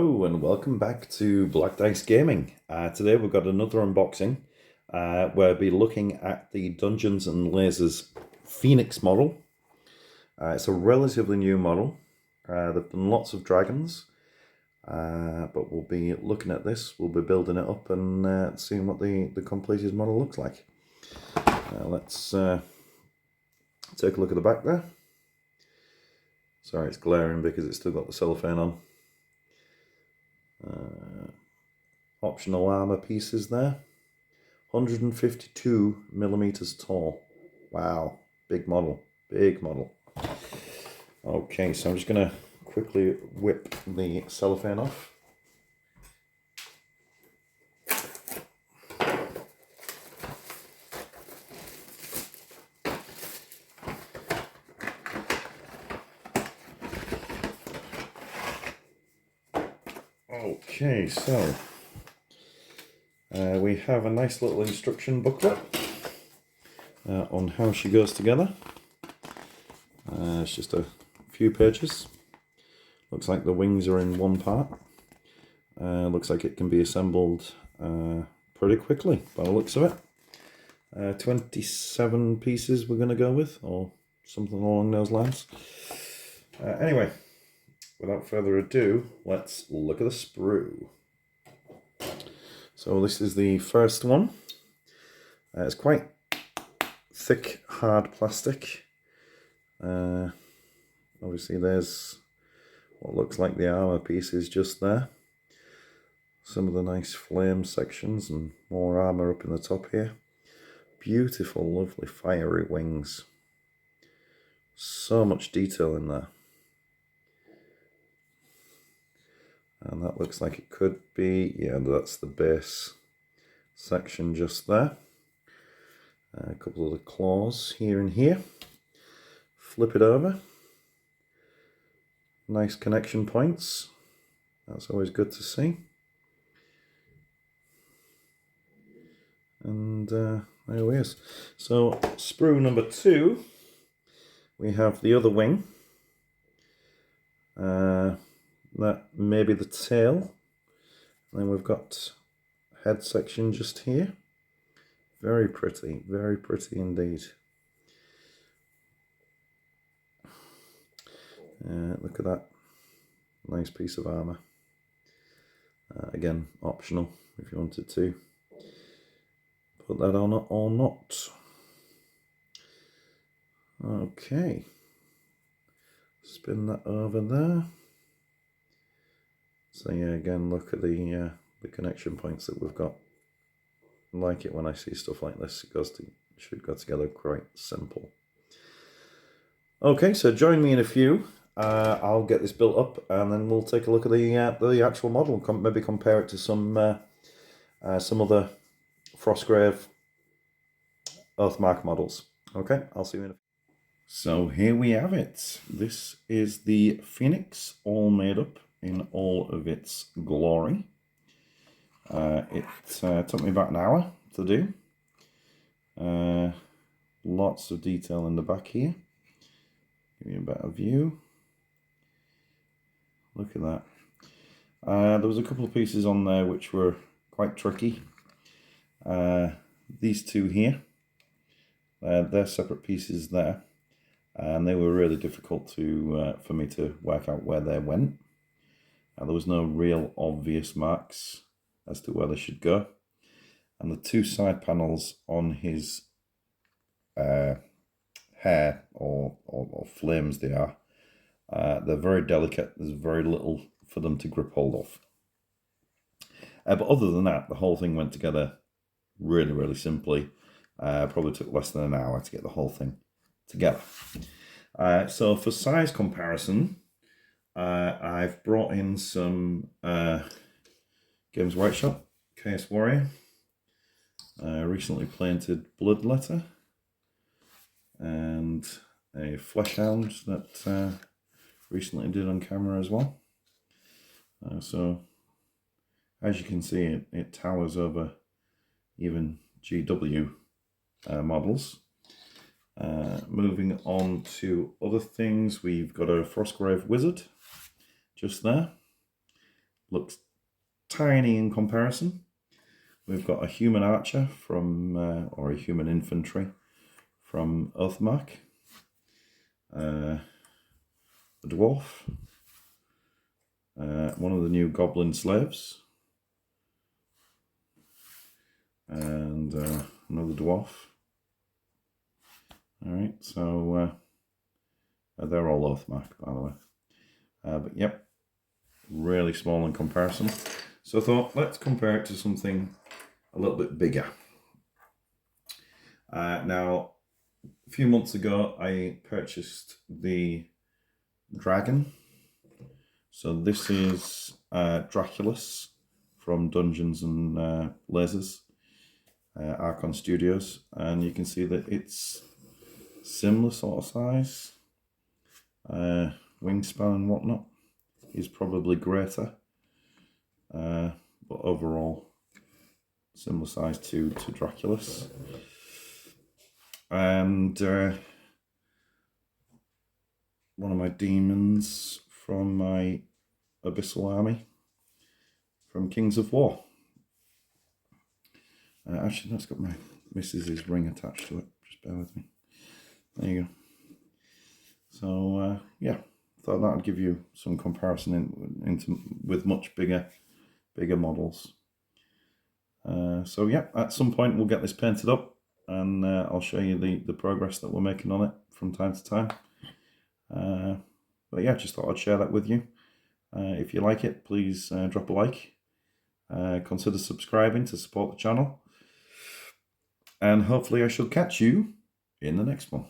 Hello and welcome back to Black Dice Gaming. Today we've got another unboxing where we'll be looking at the Dungeons and Lasers Phoenix model. It's a relatively new model. They've done lots of dragons, but we'll be looking at this, we'll be building it up and seeing what the completed model looks like. Let's take a look at the back there. Sorry, it's glaring because it's still got the cellophane on. Optional armor pieces there. 152 millimeters tall. Wow, big model, big model. Okay, so I'm just gonna quickly whip the cellophane off. Okay, so we have a nice little instruction booklet on how she goes together. It's just a few pages. Looks like the wings are in one part. Looks like it can be assembled pretty quickly by the looks of it. 27 pieces we're going to go with, or something along those lines. Anyway, without further ado, let's look at the sprue. So this is the first one. It's quite thick, hard plastic. Obviously there's what looks like the armor pieces just there. Some of the nice flame sections and more armor up in the top here. Beautiful, lovely, fiery wings. So much detail in there. And that looks like it could be, yeah, that's the base section just there. A couple of the claws here and here. Flip it over. Nice connection points. That's always good to see. And there he is. So, sprue number 2, we have the other wing. That may be the tail. And then we've got head section just here. Very pretty indeed. Look at that. Nice piece of armor. Again, optional if you wanted to put that on it or not. Okay. Spin that over there. So yeah, again, look at the connection points that we've got. I like it when I see stuff like this. It should go together quite simple. Okay, so join me in a few. I'll get this built up, and then we'll take a look at the actual model. Maybe compare it to some other frostgrave oathmark models. Okay, I'll see you in a few. So here we have it. This is the Phoenix, all made up in all of its glory. It took me about an hour to do. Lots of detail in the back here. Give you a better view. Look at that. There was a couple of pieces on there which were quite tricky. These two here, they're separate pieces there, and they were really difficult for me to work out where they went. There was no real obvious marks as to where they should go. And the two side panels on his hair, or flames they are, they're very delicate. There's very little for them to grip hold of. But other than that, the whole thing went together really simply. Probably took less than an hour to get the whole thing together. So for size comparison, I've brought in some Games Workshop Chaos Warrior, recently painted Bloodletter, and a Fleshhound that recently did on camera as well. So as you can see, it towers over even GW models. Moving on to other things, we've got a Frostgrave Wizard just there. looks tiny in comparison. We've got a human archer from, or a human infantry from Oathmark, a dwarf, one of the new goblin slaves, and another dwarf. Alright, so they're all Oathmark, by the way. But yep, really small in comparison. So I thought, let's compare it to something a little bit bigger. Now, a few months ago, I purchased the dragon. So this is Draculus from Dungeons and Lasers, Archon Studios, and you can see that it's similar sort of size. Wingspan and whatnot is probably greater, but overall similar size to Draculus. And one of my demons from my Abyssal army from Kings of War. Actually, that's got my missus's ring attached to it. Just bear with me. There you go. So yeah, thought that would give you some comparison with much bigger models. So yeah, at some point we'll get this painted up, and I'll show you the progress that we're making on it from time to time. But yeah, just thought I'd share that with you. If you like it, please drop a like. Consider subscribing to support the channel. And hopefully I shall catch you in the next one.